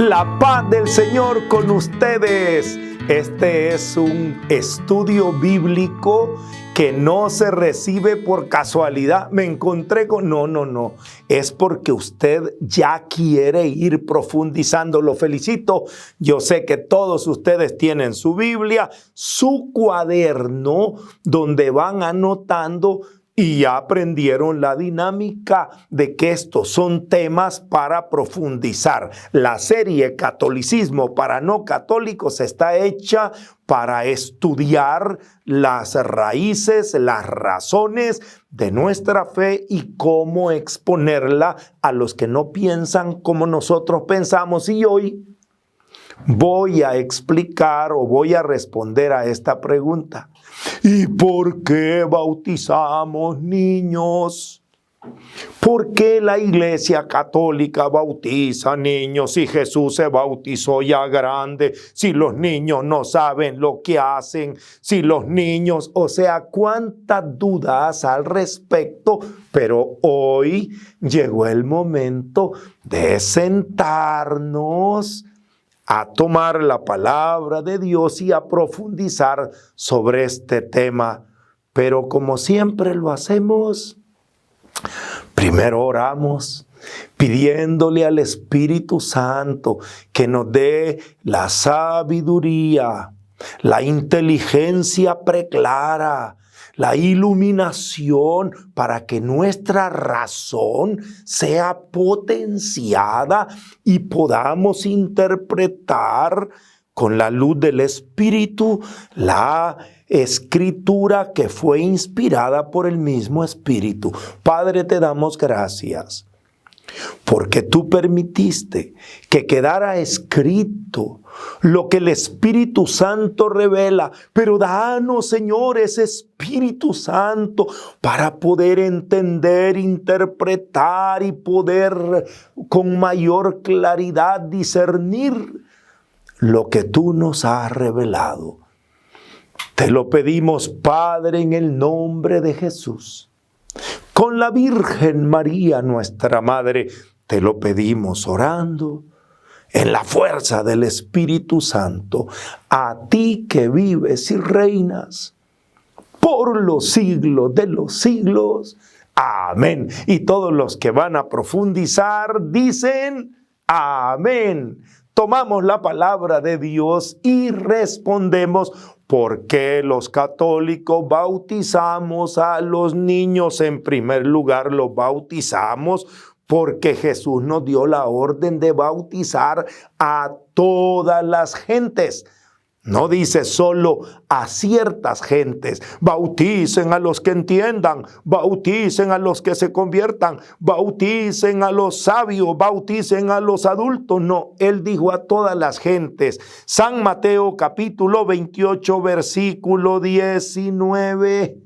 La paz del Señor con ustedes. Este es un estudio bíblico que no se recibe por casualidad. Me encontré con... No. Es porque usted ya quiere ir profundizando. Lo felicito. Yo sé que todos ustedes tienen su Biblia, su cuaderno, donde van anotando y ya aprendieron la dinámica de que estos son temas para profundizar. La serie Catolicismo para no católicos está hecha para estudiar las raíces, las razones de nuestra fe y cómo exponerla a los que no piensan como nosotros pensamos. Y hoy voy a explicar o voy a responder a esta pregunta. ¿Y por qué bautizamos niños? ¿Por qué la Iglesia Católica bautiza niños si Jesús se bautizó ya grande? Si los niños no saben lo que hacen, si los niños, cuántas dudas al respecto. Pero hoy llegó el momento de sentarnos a tomar la palabra de Dios y a profundizar sobre este tema. Pero como siempre lo hacemos, primero oramos, pidiéndole al Espíritu Santo que nos dé la sabiduría, la inteligencia preclara, la iluminación para que nuestra razón sea potenciada y podamos interpretar con la luz del Espíritu la Escritura que fue inspirada por el mismo Espíritu. Padre, te damos gracias porque tú permitiste que quedara escrito lo que el Espíritu Santo revela. Pero danos, Señor, ese Espíritu Santo para poder entender, interpretar y poder con mayor claridad discernir lo que tú nos has revelado. Te lo pedimos, Padre, en el nombre de Jesús. Con la Virgen María, nuestra Madre, te lo pedimos orando en la fuerza del Espíritu Santo, a ti que vives y reinas por los siglos de los siglos. Amén. Y todos los que van a profundizar dicen amén. Tomamos la palabra de Dios y respondemos: ¿por qué los católicos bautizamos a los niños? En primer lugar, los bautizamos porque Jesús nos dio la orden de bautizar a todas las gentes. No dice solo a ciertas gentes. Bauticen a los que entiendan, bauticen a los que se conviertan, bauticen a los sabios, bauticen a los adultos. No, él dijo a todas las gentes. San Mateo capítulo 28, versículo 19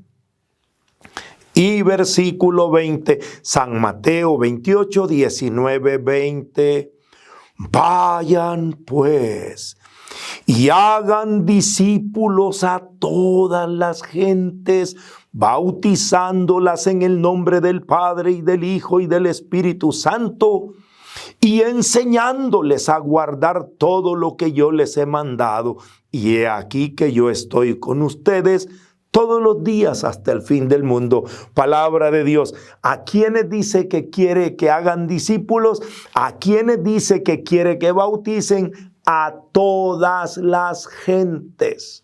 y versículo 20. San Mateo 28, 19, 20. Vayan pues y hagan discípulos a todas las gentes, bautizándolas en el nombre del Padre y del Hijo y del Espíritu Santo, y enseñándoles a guardar todo lo que yo les he mandado. Y he aquí que yo estoy con ustedes todos los días hasta el fin del mundo. Palabra de Dios. ¿A quiénes dice que quiere que hagan discípulos? ¿A quiénes dice que quiere que bauticen? A todas las gentes,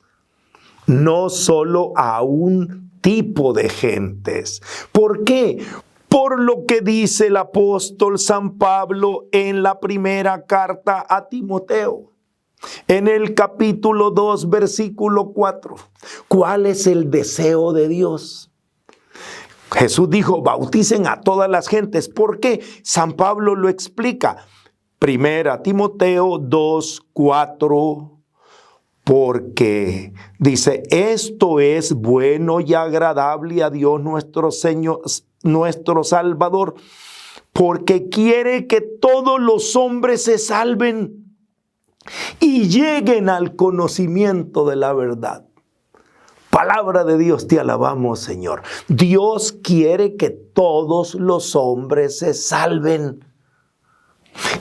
no solo a un tipo de gentes. ¿Por qué? Por lo que dice el apóstol San Pablo en la primera carta a Timoteo, en el capítulo 2, versículo 4. ¿Cuál es el deseo de Dios? Jesús dijo: bauticen a todas las gentes. ¿Por qué? San Pablo lo explica. Primera Timoteo 2, 4, porque dice: esto es bueno y agradable a Dios nuestro Señor, nuestro Salvador, porque quiere que todos los hombres se salven y lleguen al conocimiento de la verdad. Palabra de Dios, te alabamos, Señor. Dios quiere que todos los hombres se salven.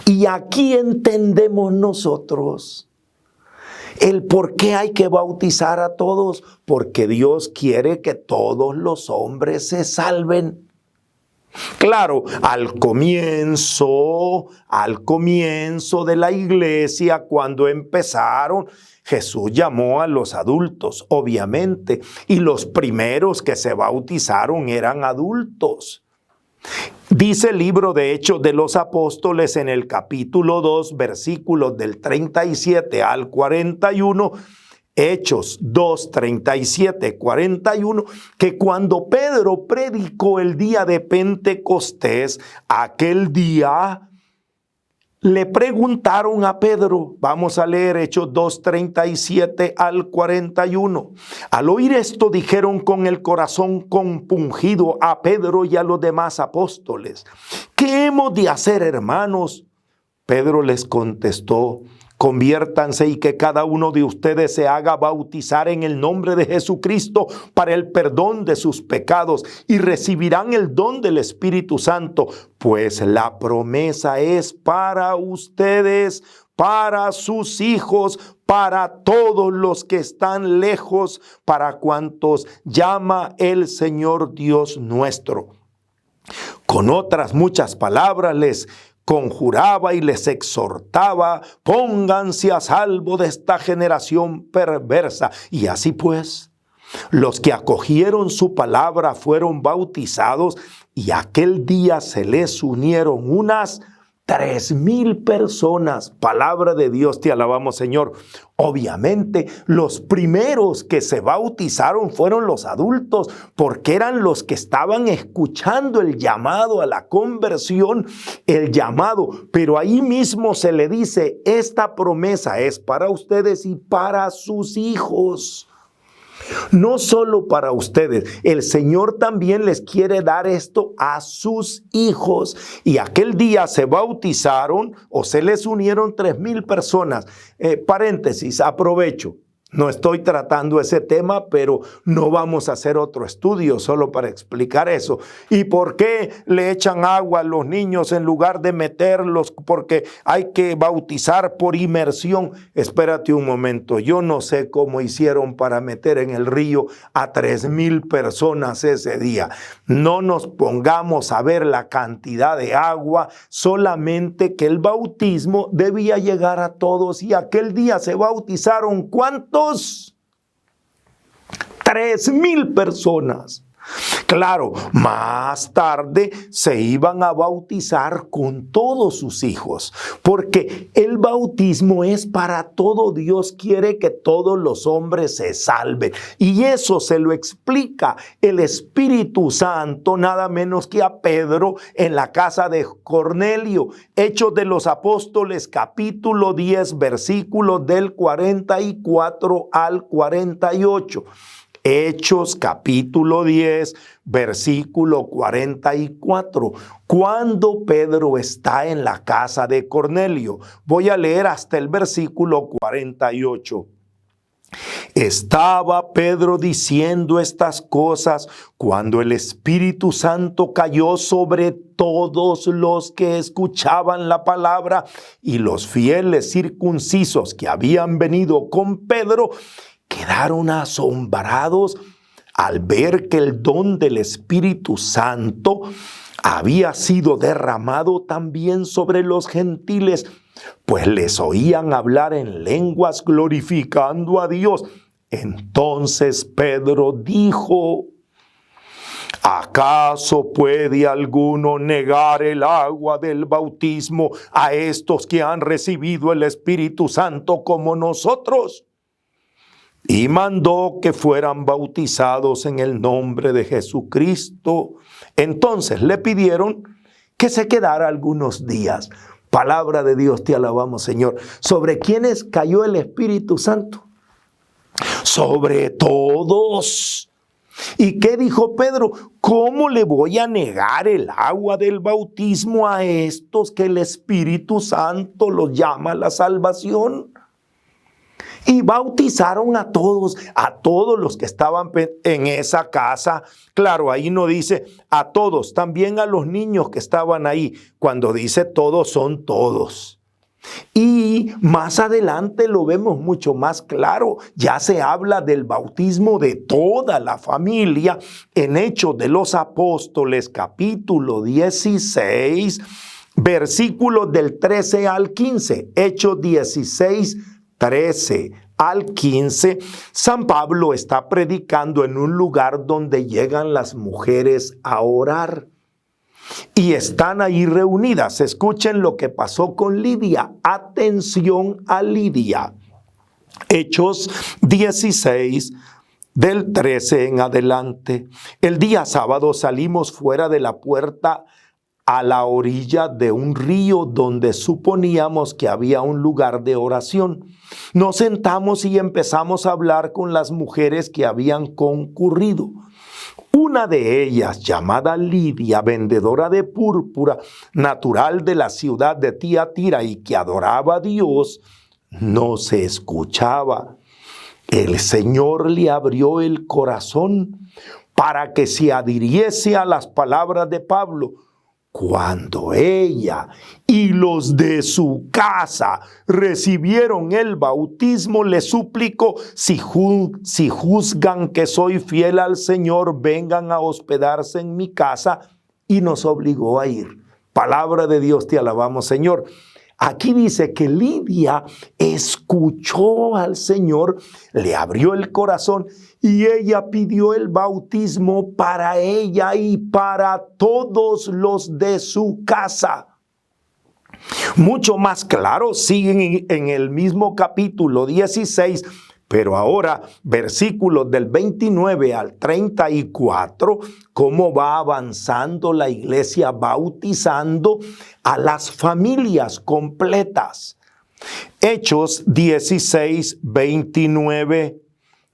Y aquí entendemos nosotros el por qué hay que bautizar a todos, porque Dios quiere que todos los hombres se salven. Claro, al comienzo de la iglesia, cuando empezaron, Jesús llamó a los adultos, obviamente, y los primeros que se bautizaron eran adultos. Dice el libro de Hechos de los Apóstoles en el capítulo 2, versículos del 37 al 41, Hechos 2, 37, 41, que cuando Pedro predicó el día de Pentecostés, aquel día le preguntaron a Pedro, vamos a leer Hechos 2, 37 al 41. Al oír esto dijeron con el corazón compungido a Pedro y a los demás apóstoles: ¿qué hemos de hacer, hermanos? Pedro les contestó: conviértanse y que cada uno de ustedes se haga bautizar en el nombre de Jesucristo para el perdón de sus pecados y recibirán el don del Espíritu Santo, pues la promesa es para ustedes, para sus hijos, para todos los que están lejos, para cuantos llama el Señor Dios nuestro. Con otras muchas palabras les conjuraba y les exhortaba: pónganse a salvo de esta generación perversa. Y así pues, los que acogieron su palabra fueron bautizados, y aquel día se les unieron unas 3,000 personas. Palabra de Dios, te alabamos, Señor. Obviamente, los primeros que se bautizaron fueron los adultos, porque eran los que estaban escuchando el llamado a la conversión, el llamado. Pero ahí mismo se le dice: esta promesa es para ustedes y para sus hijos. No solo para ustedes, el Señor también les quiere dar esto a sus hijos. Y aquel día se bautizaron o se les unieron 3,000 personas. Paréntesis, aprovecho. No estoy tratando ese tema, pero no vamos a hacer otro estudio solo para explicar eso. ¿Y por qué le echan agua a los niños en lugar de meterlos? Porque hay que bautizar por inmersión. Espérate un momento, yo no sé cómo hicieron para meter en el río a 3,000 personas ese día. No nos pongamos a ver la cantidad de agua, solamente que el bautismo debía llegar a todos. Y aquel día se bautizaron, ¿cuántos? 3,000 personas. Claro, más tarde se iban a bautizar con todos sus hijos, porque el bautismo es para todo. Dios quiere que todos los hombres se salven, y eso se lo explica el Espíritu Santo nada menos que a Pedro en la casa de Cornelio. Hechos de los Apóstoles, capítulo 10, versículos del 44 al 48. Hechos capítulo 10, versículo 44. Cuando Pedro está en la casa de Cornelio. Voy a leer hasta el versículo 48. Estaba Pedro diciendo estas cosas cuando el Espíritu Santo cayó sobre todos los que escuchaban la palabra, y los fieles circuncisos que habían venido con Pedro quedaron asombrados al ver que el don del Espíritu Santo había sido derramado también sobre los gentiles, pues les oían hablar en lenguas glorificando a Dios. Entonces Pedro dijo: ¿acaso puede alguno negar el agua del bautismo a estos que han recibido el Espíritu Santo como nosotros? Y mandó que fueran bautizados en el nombre de Jesucristo. Entonces le pidieron que se quedara algunos días. Palabra de Dios, te alabamos, Señor. ¿Sobre quiénes cayó el Espíritu Santo? Sobre todos. ¿Y qué dijo Pedro? ¿Cómo le voy a negar el agua del bautismo a estos que el Espíritu Santo los llama a la salvación? Y bautizaron a todos los que estaban en esa casa. Claro, ahí no dice a todos, también a los niños que estaban ahí. Cuando dice todos, son todos. Y más adelante lo vemos mucho más claro. Ya se habla del bautismo de toda la familia en Hechos de los Apóstoles, capítulo 16, versículos del 13 al 15. Hechos 16, 13 al 15, San Pablo está predicando en un lugar donde llegan las mujeres a orar. Y están ahí reunidas. Escuchen lo que pasó con Lidia. Atención a Lidia. Hechos 16, del 13 en adelante. El día sábado salimos fuera de la puerta a la orilla de un río donde suponíamos que había un lugar de oración. Nos sentamos y empezamos a hablar con las mujeres que habían concurrido. Una de ellas, llamada Lidia, vendedora de púrpura, natural de la ciudad de Tiatira y que adoraba a Dios, no se escuchaba. El Señor le abrió el corazón para que se adhiriese a las palabras de Pablo. Cuando ella y los de su casa recibieron el bautismo, le suplicó, si juzgan que soy fiel al Señor, vengan a hospedarse en mi casa, y nos obligó a ir. Palabra de Dios, te alabamos, Señor. Aquí dice que Lidia escuchó al Señor, le abrió el corazón y ella pidió el bautismo para ella y para todos los de su casa. Mucho más claro, siguen en el mismo capítulo 16, pero ahora versículos del 29 al 34, cómo va avanzando la iglesia bautizando a las familias completas. Hechos 16, 29,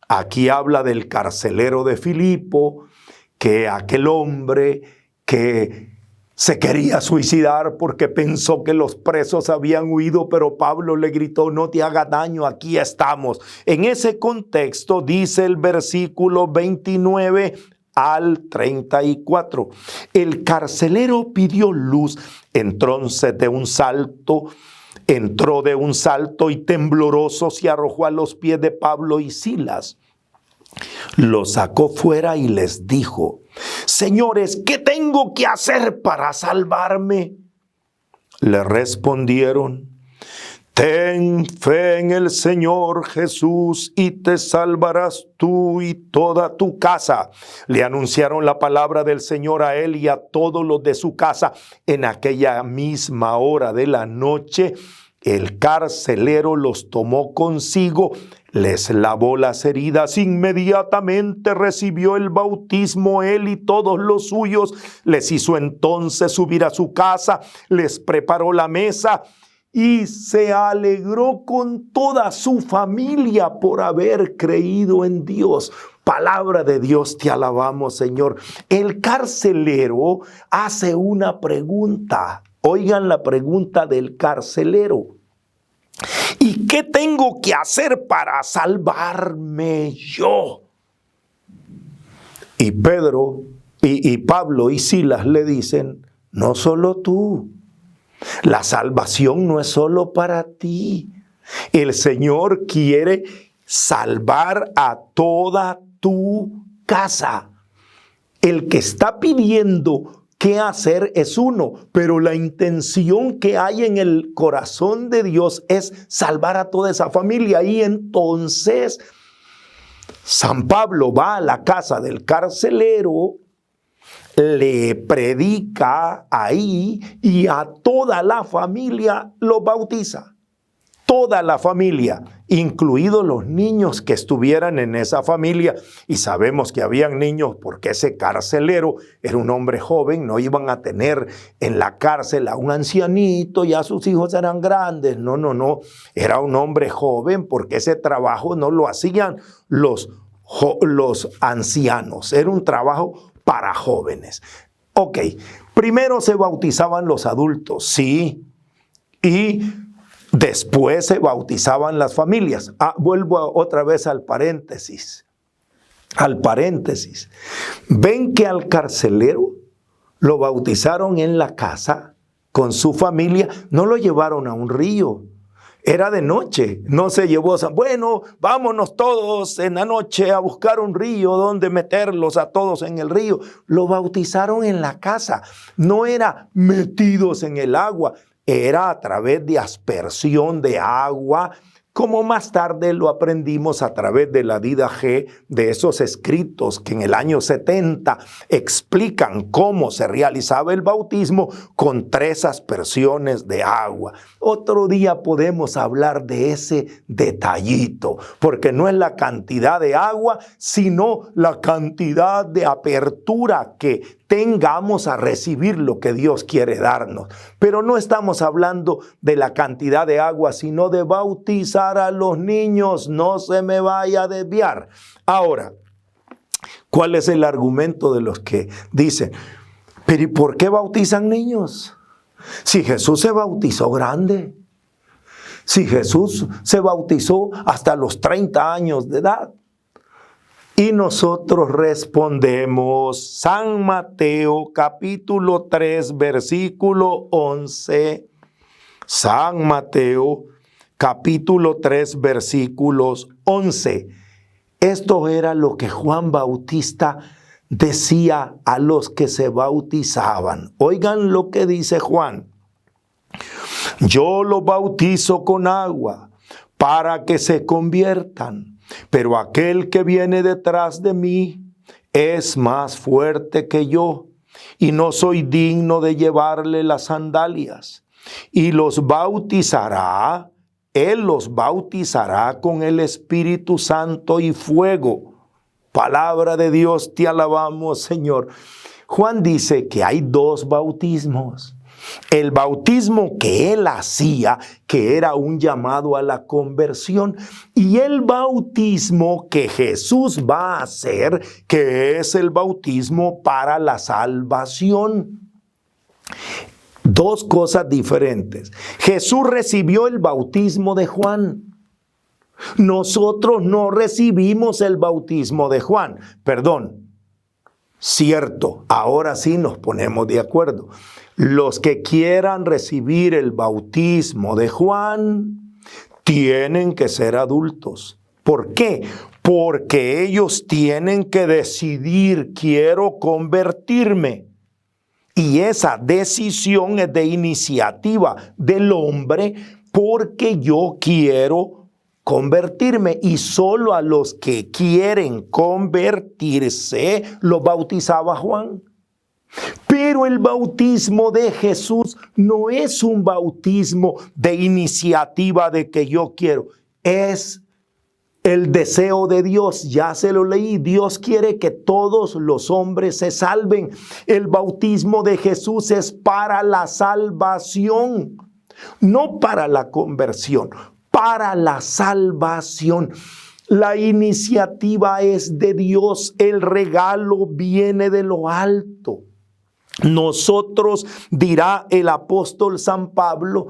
aquí habla del carcelero de Filipo, que aquel hombre que se quería suicidar porque pensó que los presos habían huido, pero Pablo le gritó, no te haga daño, aquí estamos. En ese contexto dice el versículo 29 al 34. El carcelero pidió luz, entró de un salto y tembloroso se arrojó a los pies de Pablo y Silas. Los sacó fuera y les dijo, señores, ¿qué tengo que hacer para salvarme? Le respondieron, ten fe en el Señor Jesús y te salvarás tú y toda tu casa. Le anunciaron la palabra del Señor a él y a todos los de su casa. En aquella misma hora de la noche, el carcelero los tomó consigo, les lavó las heridas, inmediatamente recibió el bautismo él y todos los suyos, les hizo entonces subir a su casa, les preparó la mesa y se alegró con toda su familia por haber creído en Dios. Palabra de Dios, te alabamos, Señor. El carcelero hace una pregunta. Oigan la pregunta del carcelero. ¿Y qué tengo que hacer para salvarme yo? Y Pedro y Pablo y Silas le dicen, no solo tú. La salvación no es solo para ti. El Señor quiere salvar a toda tu casa. El que está pidiendo qué hacer es uno, pero la intención que hay en el corazón de Dios es salvar a toda esa familia. Y entonces San Pablo va a la casa del carcelero, le predica ahí y a toda la familia lo bautiza. Toda la familia, incluidos los niños que estuvieran en esa familia. Y sabemos que habían niños porque ese carcelero era un hombre joven, no iban a tener en la cárcel a un ancianito, ya sus hijos eran grandes. No, era un hombre joven porque ese trabajo no lo hacían los ancianos, era un trabajo para jóvenes. Primero se bautizaban los adultos, sí, y Después se bautizaban las familias. Vuelvo otra vez al paréntesis. Ven que al carcelero lo bautizaron en la casa con su familia. No lo llevaron a un río. Era de noche. No se llevó. Bueno, vámonos todos en la noche a buscar un río donde meterlos a todos en el río. Lo bautizaron en la casa. No era metidos en el agua. Era a través de aspersión de agua, como más tarde lo aprendimos a través de la Dida G, de esos escritos que en el año 70 explican cómo se realizaba el bautismo con 3 aspersiones de agua. Otro día podemos hablar de ese detallito, porque no es la cantidad de agua, sino la cantidad de apertura que tengamos a recibir lo que Dios quiere darnos. Pero no estamos hablando de la cantidad de agua, sino de bautizar a los niños. No se me vaya a desviar. Ahora, ¿cuál es el argumento de los que dicen, pero ¿y por qué bautizan niños? Si Jesús se bautizó grande, si Jesús se bautizó hasta los 30 años de edad. Y nosotros respondemos, San Mateo capítulo 3 versículo 11, San Mateo capítulo 3 versículos 11. Esto era lo que Juan Bautista decía a los que se bautizaban. Oigan lo que dice Juan. Yo los bautizo con agua para que se conviertan. Pero aquel que viene detrás de mí es más fuerte que yo, y no soy digno de llevarle las sandalias. Y los bautizará, Él los bautizará con el Espíritu Santo y fuego. Palabra de Dios, te alabamos, Señor. Juan dice que hay 2 bautismos. El bautismo que él hacía, que era un llamado a la conversión, y el bautismo que Jesús va a hacer, que es el bautismo para la salvación. 2 cosas diferentes. Jesús recibió el bautismo de Juan. Nosotros no recibimos el bautismo de Juan. Cierto, ahora sí nos ponemos de acuerdo. Los que quieran recibir el bautismo de Juan tienen que ser adultos. ¿Por qué? Porque ellos tienen que decidir, quiero convertirme. Y esa decisión es de iniciativa del hombre, porque yo quiero convertirme, y solo a los que quieren convertirse los bautizaba Juan. Pero el bautismo de Jesús no es un bautismo de iniciativa de que yo quiero, es el deseo de Dios. Ya se lo leí, Dios quiere que todos los hombres se salven. El bautismo de Jesús es para la salvación, no para la conversión, para la salvación. La iniciativa es de Dios, el regalo viene de lo alto. Nosotros, dirá el apóstol San Pablo,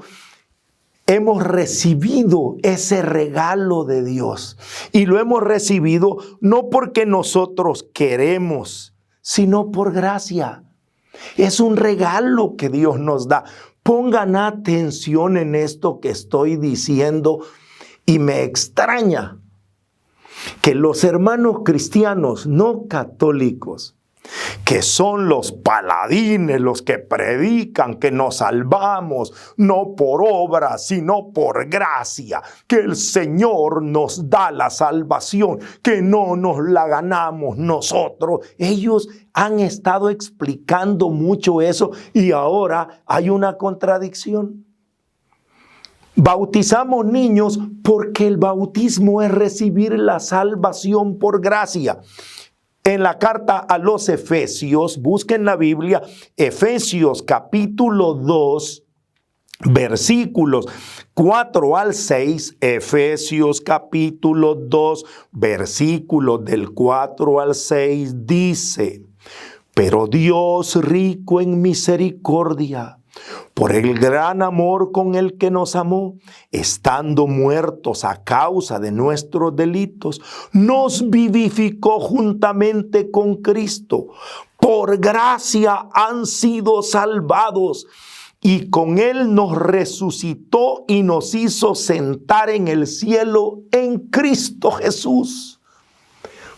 hemos recibido ese regalo de Dios, y lo hemos recibido no porque nosotros queremos, sino por gracia. Es un regalo que Dios nos da. Pongan atención en esto que estoy diciendo, y me extraña que los hermanos cristianos no católicos, que son los paladines, los que predican que nos salvamos no por obra, sino por gracia, que el Señor nos da la salvación, que no nos la ganamos nosotros. Ellos han estado explicando mucho eso, y ahora hay una contradicción. Bautizamos niños porque el bautismo es recibir la salvación por gracia. En la carta a los Efesios, busquen la Biblia, Efesios capítulo 2, versículos 4 al 6, Efesios capítulo 2, versículos del 4 al 6, dice: pero Dios, rico en misericordia, por el gran amor con el que nos amó, estando muertos a causa de nuestros delitos, nos vivificó juntamente con Cristo. Por gracia han sido salvados, y con Él nos resucitó y nos hizo sentar en el cielo en Cristo Jesús.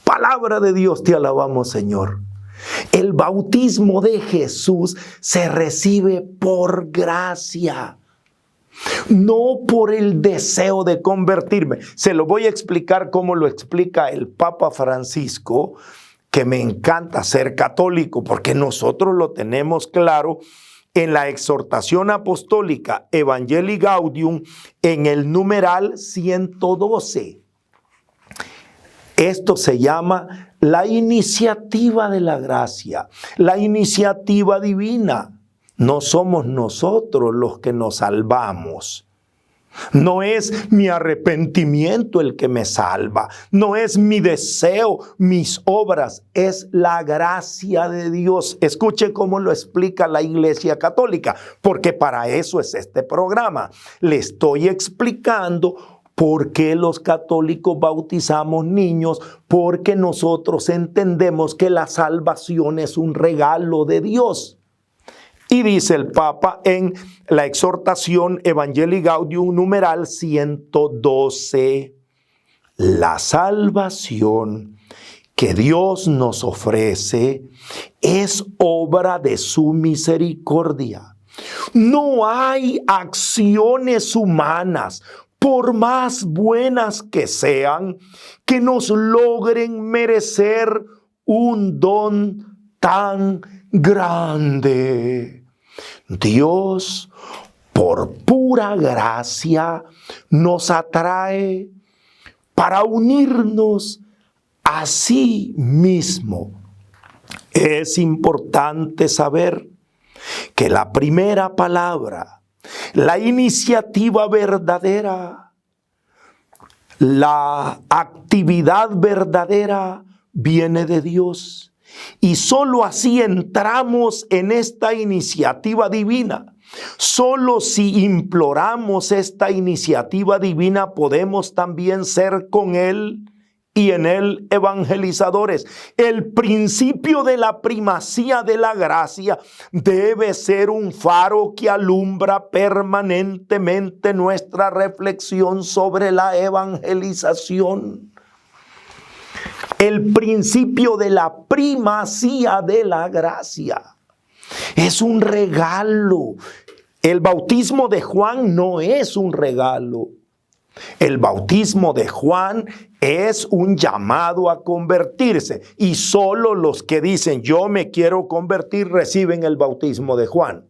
Palabra de Dios, te alabamos, Señor. El bautismo de Jesús se recibe por gracia, no por el deseo de convertirme. Se lo voy a explicar como lo explica el Papa Francisco, que me encanta ser católico, porque nosotros lo tenemos claro en la exhortación apostólica Evangelii Gaudium, en el numeral 112. Esto se llama la iniciativa de la gracia, la iniciativa divina. No somos nosotros los que nos salvamos. No es mi arrepentimiento el que me salva. No es mi deseo, mis obras. Es la gracia de Dios. Escuche cómo lo explica la Iglesia Católica, porque para eso es este programa. Le estoy explicando por qué los católicos bautizamos niños, porque nosotros entendemos que la salvación es un regalo de Dios. Y dice el Papa en la exhortación Evangelii Gaudium numeral 112, la salvación que Dios nos ofrece es obra de su misericordia. No hay acciones humanas, por más buenas que sean, que nos logren merecer un don tan grande. Dios, por pura gracia, nos atrae para unirnos a sí mismo. Es importante saber que la primera palabra, la iniciativa verdadera, la actividad verdadera viene de Dios. Y solo así entramos en esta iniciativa divina. Solo si imploramos esta iniciativa divina podemos también ser con Él y en Él evangelizadores. El principio de la primacía de la gracia debe ser un faro que alumbra permanentemente nuestra reflexión sobre la evangelización. El principio de la primacía de la gracia es un regalo. El bautismo de Juan no es un regalo. El bautismo de Juan es un llamado a convertirse, y solo los que dicen yo me quiero convertir reciben el bautismo de Juan.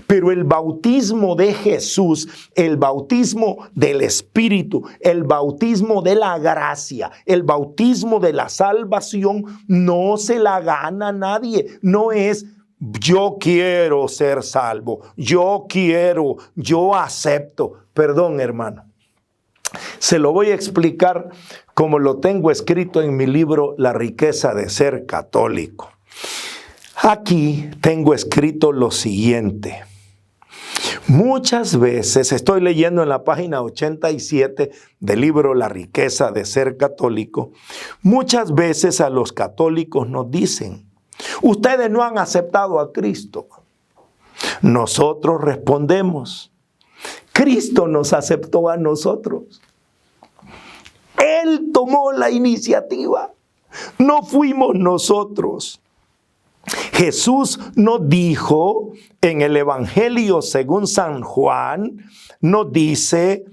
Pero el bautismo de Jesús, el bautismo del Espíritu, el bautismo de la gracia, el bautismo de la salvación no se la gana nadie. No es yo quiero ser salvo, yo quiero, yo acepto. Perdón, hermano. Se lo voy a explicar como lo tengo escrito en mi libro La riqueza de ser católico. Aquí tengo escrito lo siguiente. Muchas veces, estoy leyendo en la página 87 del libro La riqueza de ser católico, muchas veces a los católicos nos dicen, ustedes no han aceptado a Cristo. Nosotros respondemos, Cristo nos aceptó a nosotros. Él tomó la iniciativa, no fuimos nosotros. Jesús nos dijo en el Evangelio según San Juan, nos dice,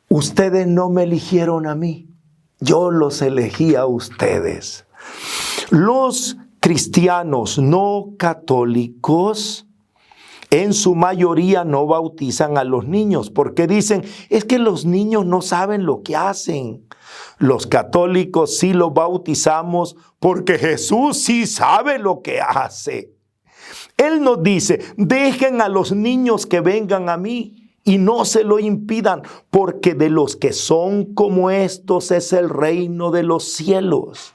ustedes no me eligieron a mí, yo los elegí a ustedes. Los cristianos no católicos en su mayoría no bautizan a los niños porque dicen, es que los niños no saben lo que hacen. Los católicos sí los bautizamos porque Jesús sí sabe lo que hace. Él nos dice, dejen a los niños que vengan a mí y no se lo impidan, porque de los que son como estos es el reino de los cielos.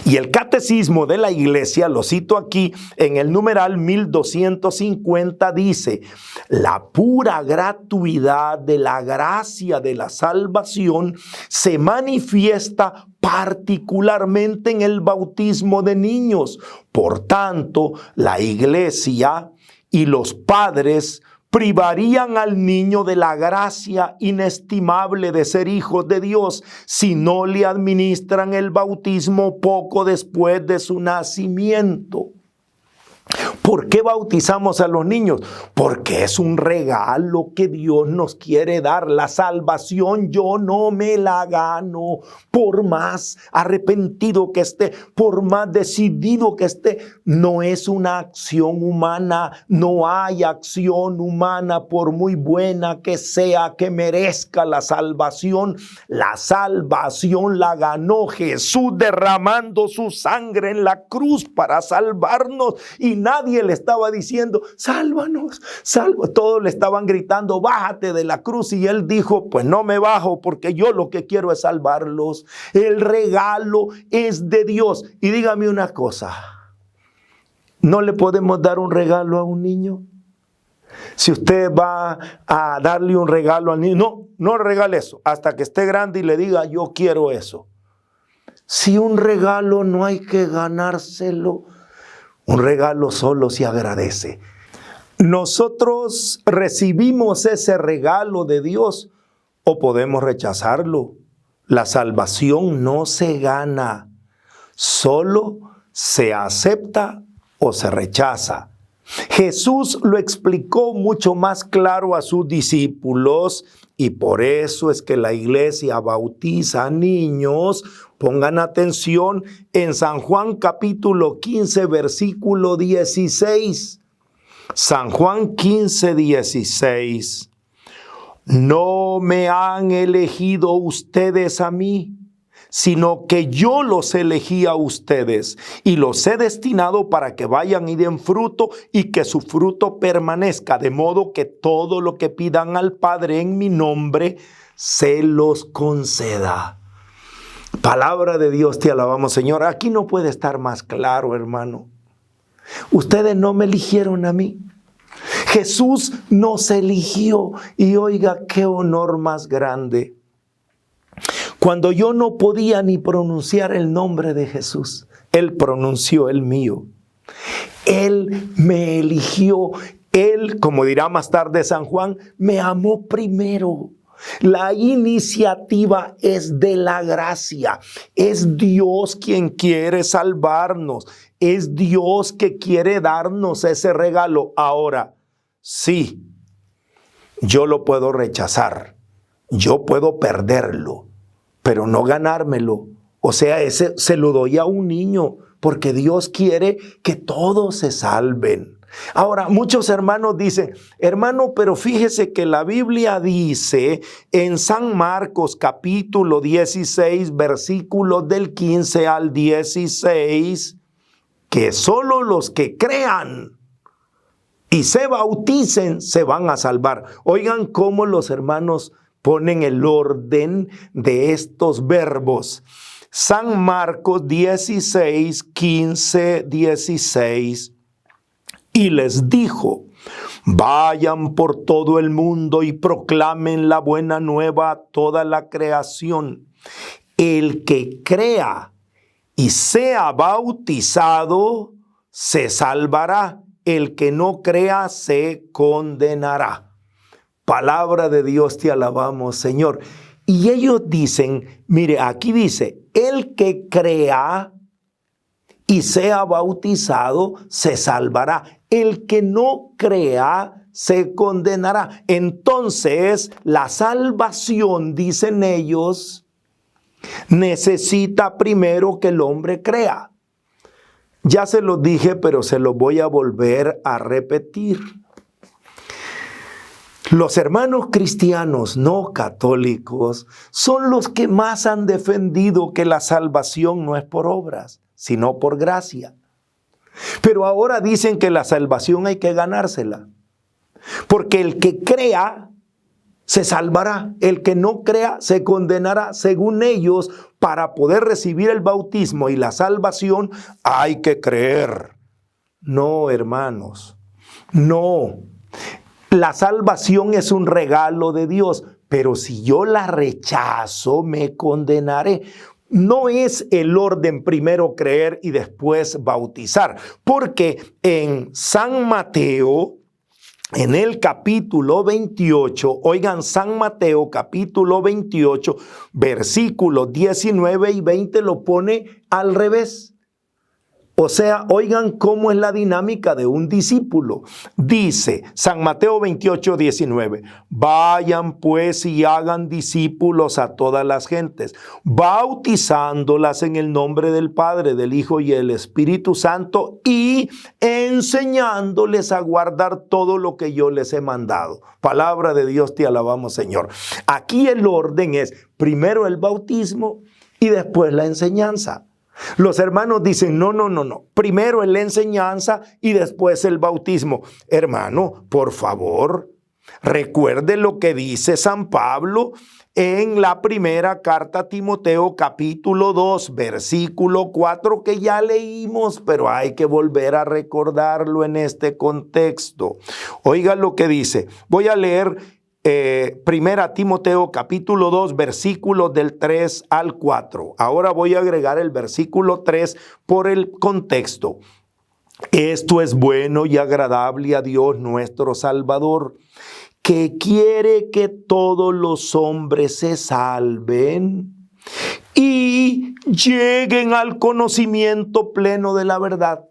Y el Catecismo de la Iglesia, lo cito aquí en el numeral 1250, dice: la pura gratuidad de la gracia de la salvación se manifiesta particularmente en el bautismo de niños. Por tanto, la Iglesia y los padres privarían al niño de la gracia inestimable de ser hijos de Dios si no le administran el bautismo poco después de su nacimiento. ¿Por qué bautizamos a los niños? Porque es un regalo que Dios nos quiere dar. La salvación yo no me la gano. Por más arrepentido que esté, por más decidido que esté, no es una acción humana. No hay acción humana, por muy buena que sea, que merezca la salvación. La salvación la ganó Jesús derramando su sangre en la cruz para salvarnos, y nadie le estaba diciendo: sálvanos, sálvanos. Todos le estaban gritando: bájate de la cruz. Y él dijo: pues no me bajo, porque yo lo que quiero es salvarlos. El regalo es de Dios. Y dígame una cosa: ¿no le podemos dar un regalo a un niño? Si usted va a darle un regalo al niño, no regale eso hasta que esté grande y le diga: yo quiero eso. Si un regalo no hay que ganárselo, un regalo solo se agradece. Nosotros recibimos ese regalo de Dios o podemos rechazarlo. La salvación no se gana, solo se acepta o se rechaza. Jesús lo explicó mucho más claro a sus discípulos, y por eso es que la iglesia bautiza a niños. Pongan atención en San Juan capítulo 15, versículo 16. San Juan 15, 16. No me han elegido ustedes a mí, sino que yo los elegí a ustedes y los he destinado para que vayan y den fruto y que su fruto permanezca, de modo que todo lo que pidan al Padre en mi nombre se los conceda. Palabra de Dios, te alabamos, Señor. Aquí no puede estar más claro, hermano. Ustedes no me eligieron a mí. Jesús nos eligió, y oiga qué honor más grande. Cuando yo no podía ni pronunciar el nombre de Jesús, Él pronunció el mío. Él me eligió. Él, como dirá más tarde San Juan, me amó primero. La iniciativa es de la gracia. Es Dios quien quiere salvarnos. Es Dios que quiere darnos ese regalo. Ahora, sí, yo lo puedo rechazar. Yo puedo perderlo, pero no ganármelo. O sea, ese se lo doy a un niño, porque Dios quiere que todos se salven. Ahora, muchos hermanos dicen: hermano, pero fíjese que la Biblia dice en San Marcos capítulo 16, versículos del 15 al 16, que solo los que crean y se bauticen se van a salvar. Oigan cómo los hermanos ponen el orden de estos verbos. San Marcos 16, 15, 16. Y les dijo: vayan por todo el mundo y proclamen la buena nueva a toda la creación. El que crea y sea bautizado se salvará. El que no crea se condenará. Palabra de Dios, te alabamos, Señor. Y ellos dicen, mire, aquí dice: el que crea y sea bautizado se salvará. El que no crea se condenará. Entonces, la salvación, dicen ellos, necesita primero que el hombre crea. Ya se lo dije, pero se lo voy a volver a repetir. Los hermanos cristianos no católicos son los que más han defendido que la salvación no es por obras, sino por gracia. Pero ahora dicen que la salvación hay que ganársela. Porque el que crea se salvará. El que no crea se condenará. Según ellos, para poder recibir el bautismo y la salvación, hay que creer. No, hermanos, no. La salvación es un regalo de Dios, pero si yo la rechazo, me condenaré. No es el orden primero creer y después bautizar, porque en San Mateo, en el capítulo 28, oigan, San Mateo capítulo 28, versículos 19 y 20 lo pone al revés. O sea, oigan cómo es la dinámica de un discípulo. Dice San Mateo 28, 19, vayan pues y hagan discípulos a todas las gentes, bautizándolas en el nombre del Padre, del Hijo y del Espíritu Santo y enseñándoles a guardar todo lo que yo les he mandado. Palabra de Dios, te alabamos, Señor. Aquí el orden es primero el bautismo y después la enseñanza. Los hermanos dicen, no. Primero es la enseñanza y después el bautismo. Hermano, por favor, recuerde lo que dice San Pablo en la primera carta a Timoteo, capítulo 2, versículo 4, que ya leímos, pero hay que volver a recordarlo en este contexto. Oiga lo que dice. Voy a leer Primera Timoteo capítulo 2 versículos del 3 al 4. Ahora voy a agregar el versículo 3 por el contexto. Esto es bueno y agradable a Dios nuestro Salvador, que quiere que todos los hombres se salven y lleguen al conocimiento pleno de la verdad.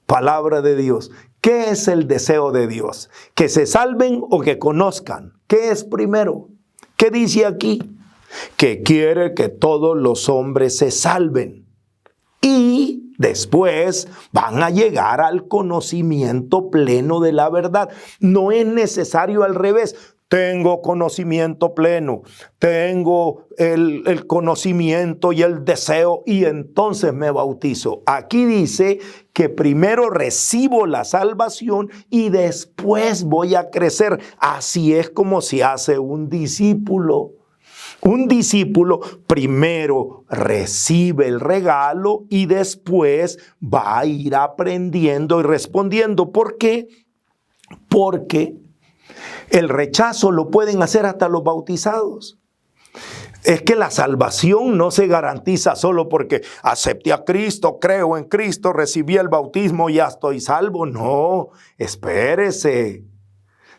Palabra de Dios. ¿Qué es el deseo de Dios? ¿Que se salven o que conozcan? ¿Qué es primero? ¿Qué dice aquí? Que quiere que todos los hombres se salven y después van a llegar al conocimiento pleno de la verdad. No es necesario al revés. Tengo conocimiento pleno, tengo el conocimiento y el deseo y entonces me bautizo. Aquí dice que primero recibo la salvación y después voy a crecer. Así es como se hace un discípulo. Un discípulo primero recibe el regalo y después va a ir aprendiendo y respondiendo. ¿Por qué? Porque el rechazo lo pueden hacer hasta los bautizados. Es que la salvación no se garantiza solo porque acepté a Cristo, creo en Cristo, recibí el bautismo y ya estoy salvo. No, espérese.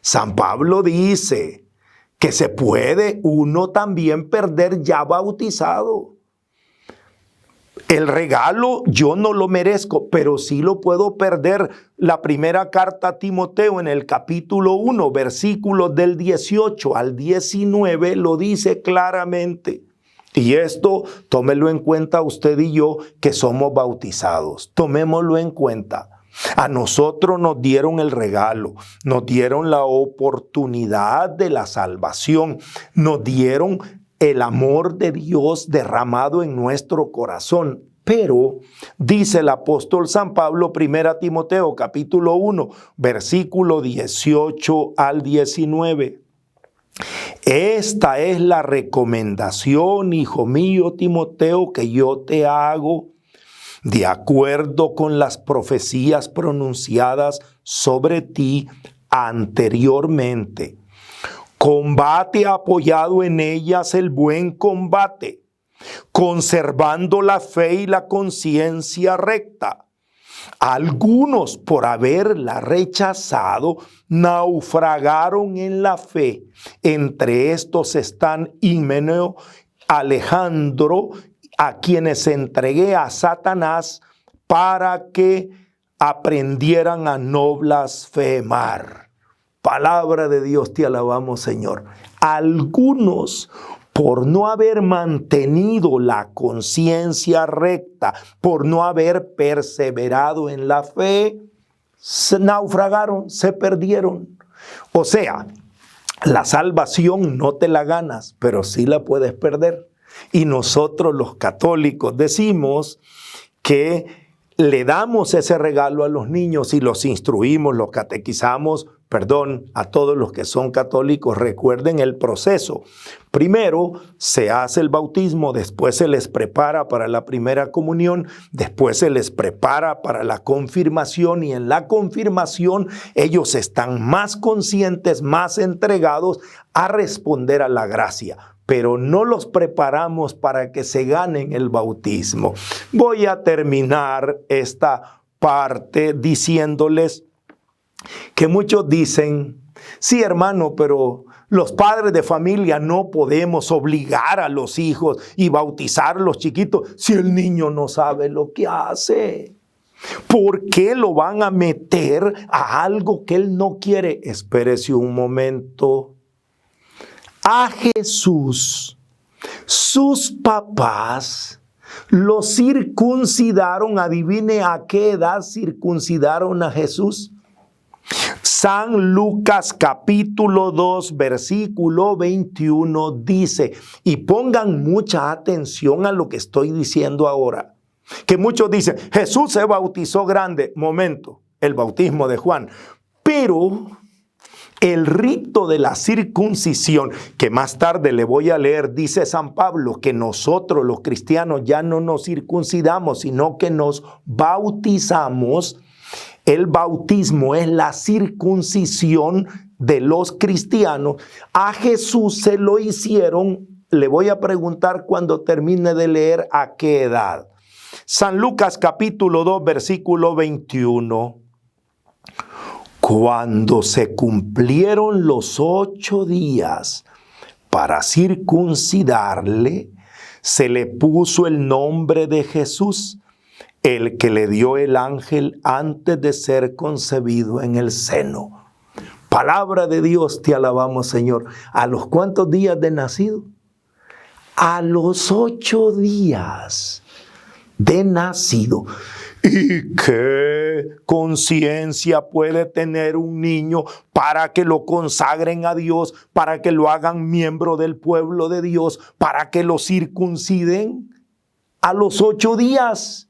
San Pablo dice que se puede uno también perder ya bautizado. El regalo yo no lo merezco, pero sí lo puedo perder. La primera carta a Timoteo en el capítulo 1, versículos del 18 al 19 lo dice claramente. Y esto tómelo en cuenta usted y yo que somos bautizados. Tomémoslo en cuenta. A nosotros nos dieron el regalo, nos dieron la oportunidad de la salvación, nos dieron el amor de Dios derramado en nuestro corazón. Pero, dice el apóstol San Pablo, 1 Timoteo capítulo 1, versículo 18 al 19. Esta es la recomendación, hijo mío Timoteo, que yo te hago de acuerdo con las profecías pronunciadas sobre ti anteriormente. Combate apoyado en ellas el buen combate, conservando la fe y la conciencia recta. Algunos, por haberla rechazado, naufragaron en la fe. Entre estos están Himeneo, Alejandro, a quienes entregué a Satanás para que aprendieran a no blasfemar. Palabra de Dios, te alabamos, Señor. Algunos, por no haber mantenido la conciencia recta, por no haber perseverado en la fe, se naufragaron, se perdieron. O sea, la salvación no te la ganas, pero sí la puedes perder. Y nosotros los católicos decimos que le damos ese regalo a los niños y los instruimos, los catequizamos, a todos los que son católicos, recuerden el proceso. Primero se hace el bautismo, después se les prepara para la primera comunión, después se les prepara para la confirmación, y en la confirmación ellos están más conscientes, más entregados a responder a la gracia. Pero no los preparamos para que se ganen el bautismo. Voy a terminar esta parte diciéndoles que muchos dicen, sí, hermano, pero los padres de familia no podemos obligar a los hijos y bautizar a los chiquitos si el niño no sabe lo que hace. ¿Por qué lo van a meter a algo que él no quiere? Espérese un momento. A Jesús, sus papás lo circuncidaron. Adivine a qué edad circuncidaron a Jesús. San Lucas capítulo 2 versículo 21 dice, y pongan mucha atención a lo que estoy diciendo ahora, que muchos dicen, Jesús se bautizó grande. Momento, el bautismo de Juan. Pero el rito de la circuncisión, que más tarde le voy a leer, dice San Pablo que nosotros los cristianos ya no nos circuncidamos, sino que nos bautizamos. El bautismo es la circuncisión de los cristianos. A Jesús se lo hicieron, le voy a preguntar cuando termine de leer a qué edad. San Lucas capítulo 2 versículo 21. Cuando se cumplieron los 8 días para circuncidarle, se le puso el nombre de Jesús, el que le dio el ángel antes de ser concebido en el seno. Palabra de Dios, te alabamos, Señor. ¿A los cuántos días de nacido? A los 8 días de nacido. ¿Y qué conciencia puede tener un niño para que lo consagren a Dios, para que lo hagan miembro del pueblo de Dios, para que lo circunciden a los 8 días?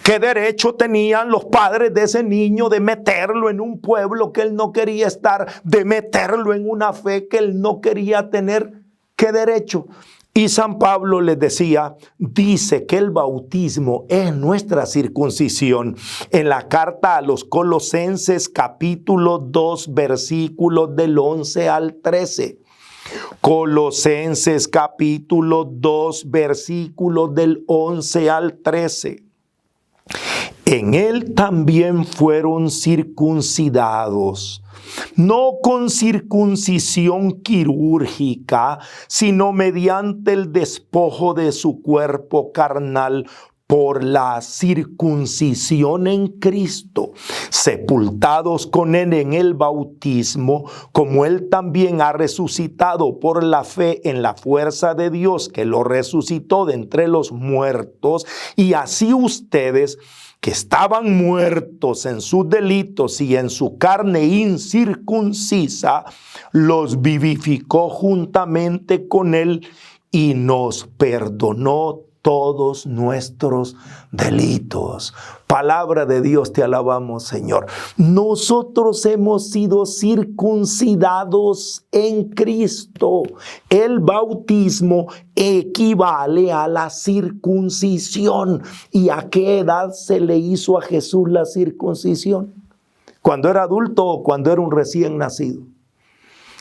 ¿Qué derecho tenían los padres de ese niño de meterlo en un pueblo que él no quería estar, de meterlo en una fe que él no quería tener? ¿Qué derecho? Y San Pablo les decía, dice que el bautismo es nuestra circuncisión. En la carta a los Colosenses capítulo 2 versículos del 11 al 13. Colosenses capítulo 2 versículos del 11 al 13. En él también fueron circuncidados, no con circuncisión quirúrgica, sino mediante el despojo de su cuerpo carnal por la circuncisión en Cristo, sepultados con él en el bautismo, como él también ha resucitado por la fe en la fuerza de Dios que lo resucitó de entre los muertos, y así ustedes, que estaban muertos en sus delitos y en su carne incircuncisa, los vivificó juntamente con él y nos perdonó todos nuestros delitos. Palabra de Dios, te alabamos, Señor. Nosotros hemos sido circuncidados en Cristo. El bautismo equivale a la circuncisión. ¿Y a qué edad se le hizo a Jesús la circuncisión? ¿Cuando era adulto o cuando era un recién nacido?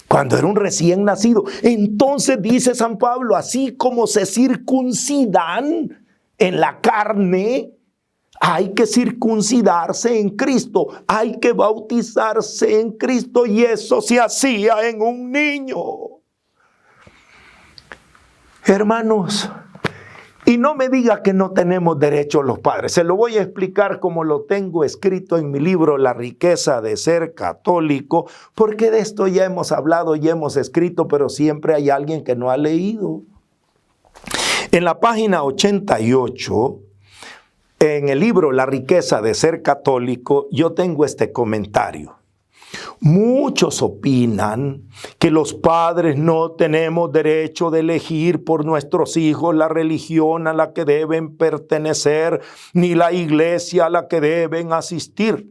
Cuando era un recién nacido. Entonces dice San Pablo, así como se circuncidan en la carne, hay que circuncidarse en Cristo, hay que bautizarse en Cristo, y eso se hacía en un niño. Hermanos, y no me diga que no tenemos derecho los padres. Se lo voy a explicar como lo tengo escrito en mi libro La riqueza de ser católico, porque de esto ya hemos hablado, ya hemos escrito, pero siempre hay alguien que no ha leído. En la página 88, en el libro La riqueza de ser católico, yo tengo este comentario. Muchos opinan que los padres no tenemos derecho de elegir por nuestros hijos la religión a la que deben pertenecer, ni la iglesia a la que deben asistir.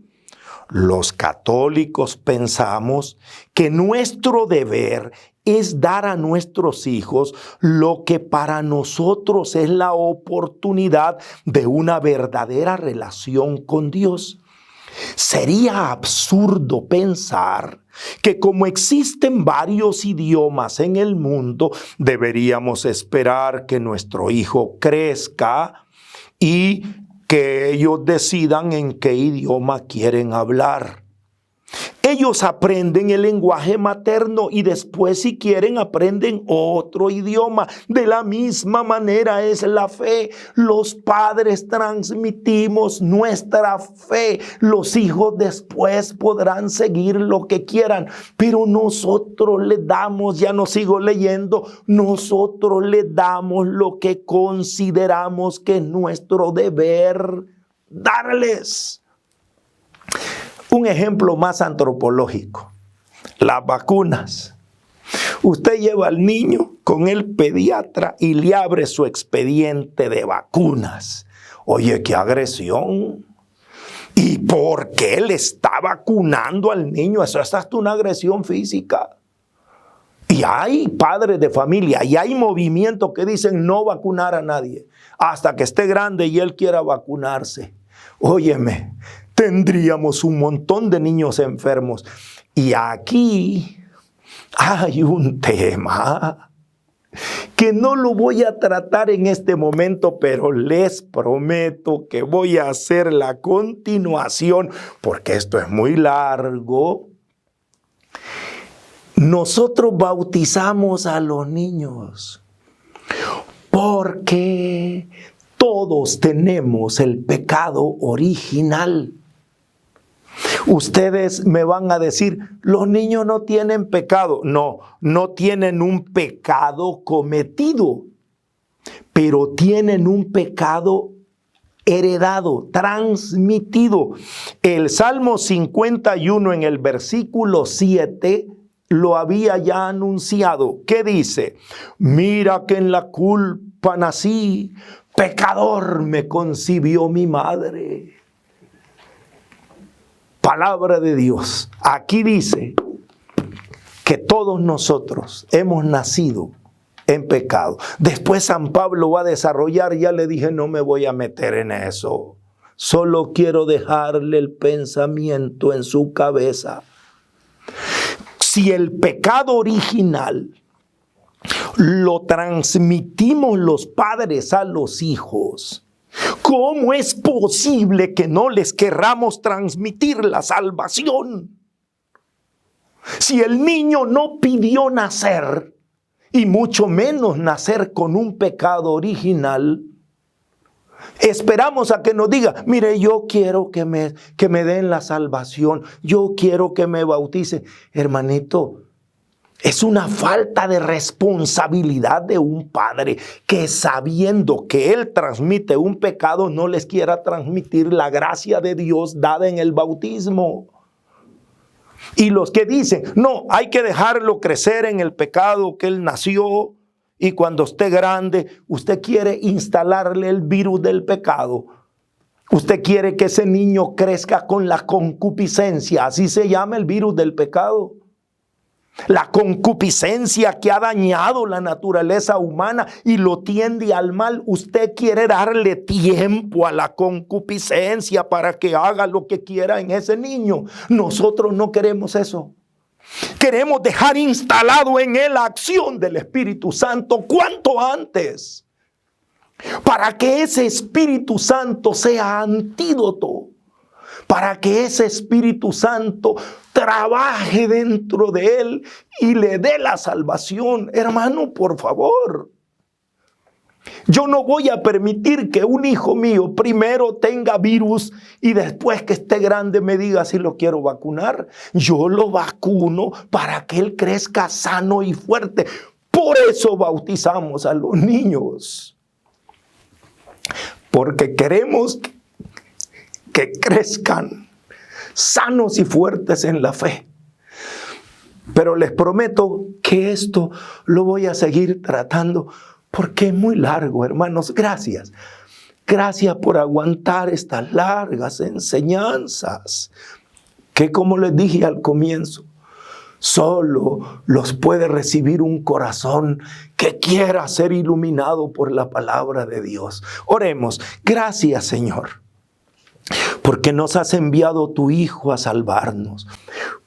Los católicos pensamos que nuestro deber es dar a nuestros hijos lo que para nosotros es la oportunidad de una verdadera relación con Dios. Sería absurdo pensar que como existen varios idiomas en el mundo, deberíamos esperar que nuestro hijo crezca y que ellos decidan en qué idioma quieren hablar. Ellos aprenden el lenguaje materno y después, si quieren, aprenden otro idioma. De la misma manera es la fe. Los padres transmitimos nuestra fe. Los hijos después podrán seguir lo que quieran, pero nosotros le damos, ya no sigo leyendo, nosotros le damos lo que consideramos que es nuestro deber darles. Un ejemplo más antropológico, las vacunas. Usted lleva al niño con el pediatra y le abre su expediente de vacunas. Oye, qué agresión. ¿Y por qué le está vacunando al niño? Eso es hasta una agresión física. Y hay padres de familia y hay movimientos que dicen no vacunar a nadie hasta que esté grande y él quiera vacunarse. Óyeme, tendríamos un montón de niños enfermos. Y aquí hay un tema que no lo voy a tratar en este momento, pero les prometo que voy a hacer la continuación, porque esto es muy largo. Nosotros bautizamos a los niños porque todos tenemos el pecado original. Ustedes me van a decir, los niños no tienen pecado. No, no tienen un pecado cometido, pero tienen un pecado heredado, transmitido. El Salmo 51 en el versículo 7 lo había ya anunciado. ¿Qué dice? Mira que en la culpa nací, pecador me concibió mi madre. Palabra de Dios. Aquí dice que todos nosotros hemos nacido en pecado. Después San Pablo va a desarrollar, ya le dije, no me voy a meter en eso. Solo quiero dejarle el pensamiento en su cabeza. Si el pecado original lo transmitimos los padres a los hijos, ¿cómo es posible que no les querramos transmitir la salvación? Si el niño no pidió nacer, y mucho menos nacer con un pecado original, esperamos a que nos diga, mire, yo quiero que me den la salvación, yo quiero que me bautice. Hermanito, es una falta de responsabilidad de un padre que, sabiendo que él transmite un pecado, no les quiera transmitir la gracia de Dios dada en el bautismo. Y los que dicen, no, hay que dejarlo crecer en el pecado que él nació, y cuando esté grande, usted quiere instalarle el virus del pecado. Usted quiere que ese niño crezca con la concupiscencia, así se llama el virus del pecado. La concupiscencia que ha dañado la naturaleza humana y lo tiende al mal. Usted quiere darle tiempo a la concupiscencia para que haga lo que quiera en ese niño. Nosotros no queremos eso. Queremos dejar instalado en él la acción del Espíritu Santo cuanto antes, para que ese Espíritu Santo sea antídoto, para que ese Espíritu Santo trabaje dentro de él y le dé la salvación. Hermano, por favor, yo no voy a permitir que un hijo mío primero tenga virus y después que esté grande me diga si lo quiero vacunar. Yo lo vacuno para que él crezca sano y fuerte. Por eso bautizamos a los niños, porque queremos que crezcan sanos y fuertes en la fe. Pero les prometo que esto lo voy a seguir tratando porque es muy largo, hermanos. Gracias. Gracias por aguantar estas largas enseñanzas. que como les dije al comienzo, solo los puede recibir un corazón que quiera ser iluminado por la palabra de Dios. Oremos. Gracias, Señor, porque nos has enviado tu Hijo a salvarnos,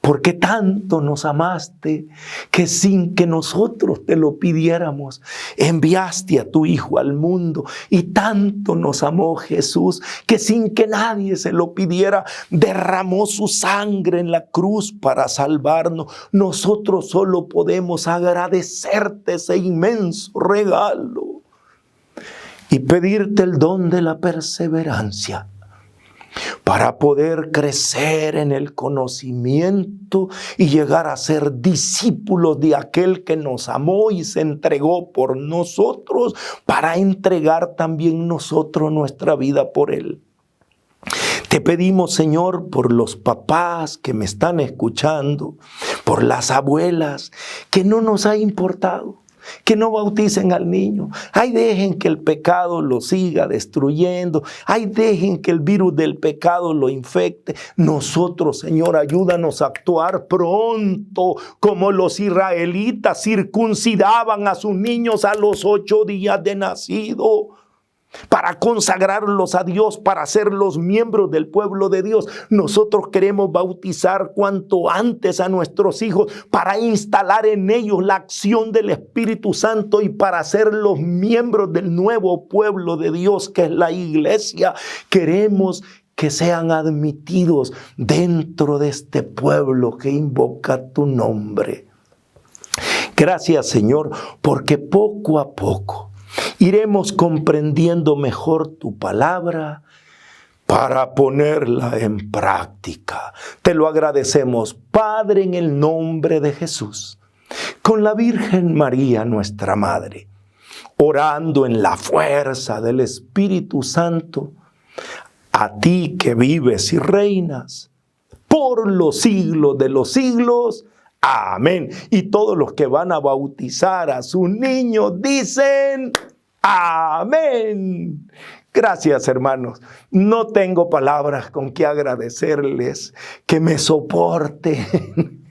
porque tanto nos amaste que sin que nosotros te lo pidiéramos, enviaste a tu Hijo al mundo, y tanto nos amó Jesús que sin que nadie se lo pidiera, derramó su sangre en la cruz para salvarnos. Nosotros solo podemos agradecerte ese inmenso regalo y pedirte el don de la perseverancia, para poder crecer en el conocimiento y llegar a ser discípulos de aquel que nos amó y se entregó por nosotros, para entregar también nosotros nuestra vida por Él. Te pedimos, Señor, por los papás que me están escuchando, por las abuelas, que no nos ha importado que no bauticen al niño. Ay, dejen que el pecado lo siga destruyendo. Ay, dejen que el virus del pecado lo infecte. Nosotros, Señor, ayúdanos a actuar pronto, como los israelitas circuncidaban a sus niños a los 8 días de nacido, para consagrarlos a Dios, para hacerlos miembros del pueblo de Dios. Nosotros queremos bautizar cuanto antes a nuestros hijos, para instalar en ellos la acción del Espíritu Santo y para hacerlos miembros del nuevo pueblo de Dios, que es la iglesia. Queremos que sean admitidos dentro de este pueblo que invoca tu nombre. Gracias, Señor, porque poco a poco iremos comprendiendo mejor tu palabra para ponerla en práctica. Te lo agradecemos, Padre, en el nombre de Jesús, con la Virgen María, nuestra Madre, orando en la fuerza del Espíritu Santo, a ti que vives y reinas por los siglos de los siglos. Amén. Y todos los que van a bautizar a sus niños dicen amén. Gracias, hermanos. No tengo palabras con que agradecerles que me soporten,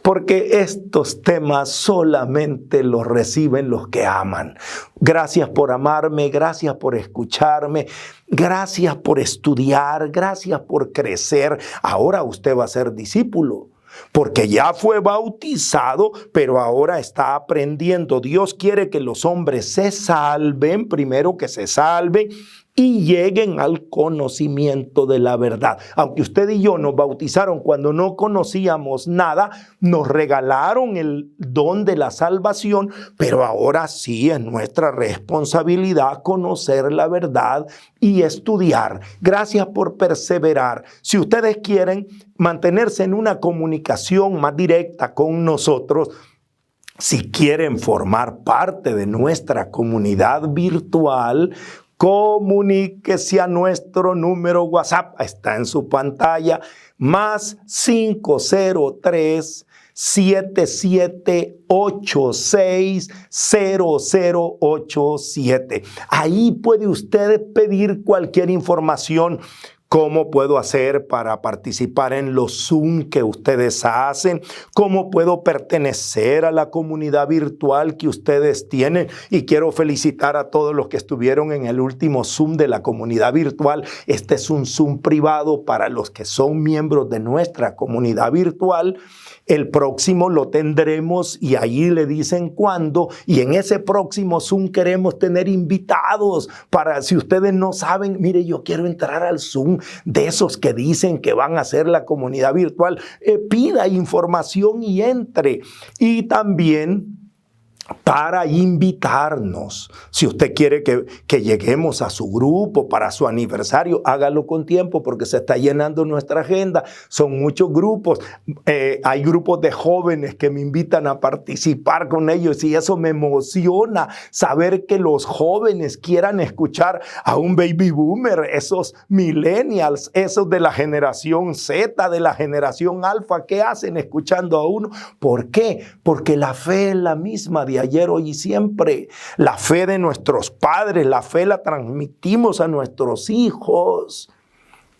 porque estos temas solamente los reciben los que aman. Gracias por amarme, gracias por escucharme, gracias por estudiar, gracias por crecer. Ahora usted va a ser discípulo, porque ya fue bautizado, pero ahora está aprendiendo. Dios quiere que los hombres se salven, primero que se salven y lleguen al conocimiento de la verdad. Aunque usted y yo nos bautizaron cuando no conocíamos nada, nos regalaron el don de la salvación, pero ahora sí es nuestra responsabilidad conocer la verdad y estudiar. Gracias por perseverar. Si ustedes quieren mantenerse en una comunicación más directa con nosotros, si quieren formar parte de nuestra comunidad virtual, comuníquese a nuestro número WhatsApp, está en su pantalla, más 503-7786-0087. Ahí puede usted pedir cualquier información. ¿Cómo puedo hacer para participar en los Zoom que ustedes hacen? ¿Cómo puedo pertenecer a la comunidad virtual que ustedes tienen? Y quiero felicitar a todos los que estuvieron en el último Zoom de la comunidad virtual. Este es un Zoom privado para los que son miembros de nuestra comunidad virtual. El próximo lo tendremos y allí le dicen cuándo. Y en ese próximo Zoom queremos tener invitados para, si ustedes no saben, mire, yo quiero entrar al Zoom de esos que dicen que van a hacer la comunidad virtual. Pida información y entre. Y también para invitarnos. Si usted quiere que lleguemos a su grupo para su aniversario, hágalo con tiempo porque se está llenando nuestra agenda. Son muchos grupos. Hay grupos de jóvenes que me invitan a participar con ellos y eso me emociona, saber que los jóvenes quieran escuchar a un baby boomer, esos millennials, esos de la generación Z, de la generación alfa. ¿Qué hacen escuchando a uno? ¿Por qué? Porque la fe es la misma de ayer, hoy y siempre. La fe de nuestros padres, la fe la transmitimos a nuestros hijos.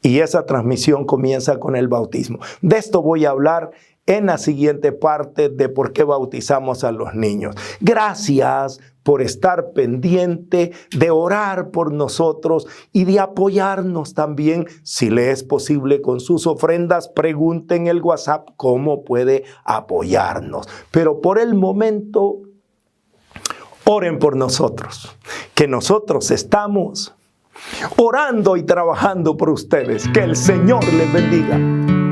Y esa transmisión comienza con el bautismo. De esto voy a hablar en la siguiente parte de por qué bautizamos a los niños. Gracias por estar pendiente, de orar por nosotros y de apoyarnos también. Si le es posible con sus ofrendas, pregunte en el WhatsApp cómo puede apoyarnos. Pero por el momento, oren por nosotros, que nosotros estamos orando y trabajando por ustedes. Que el Señor les bendiga.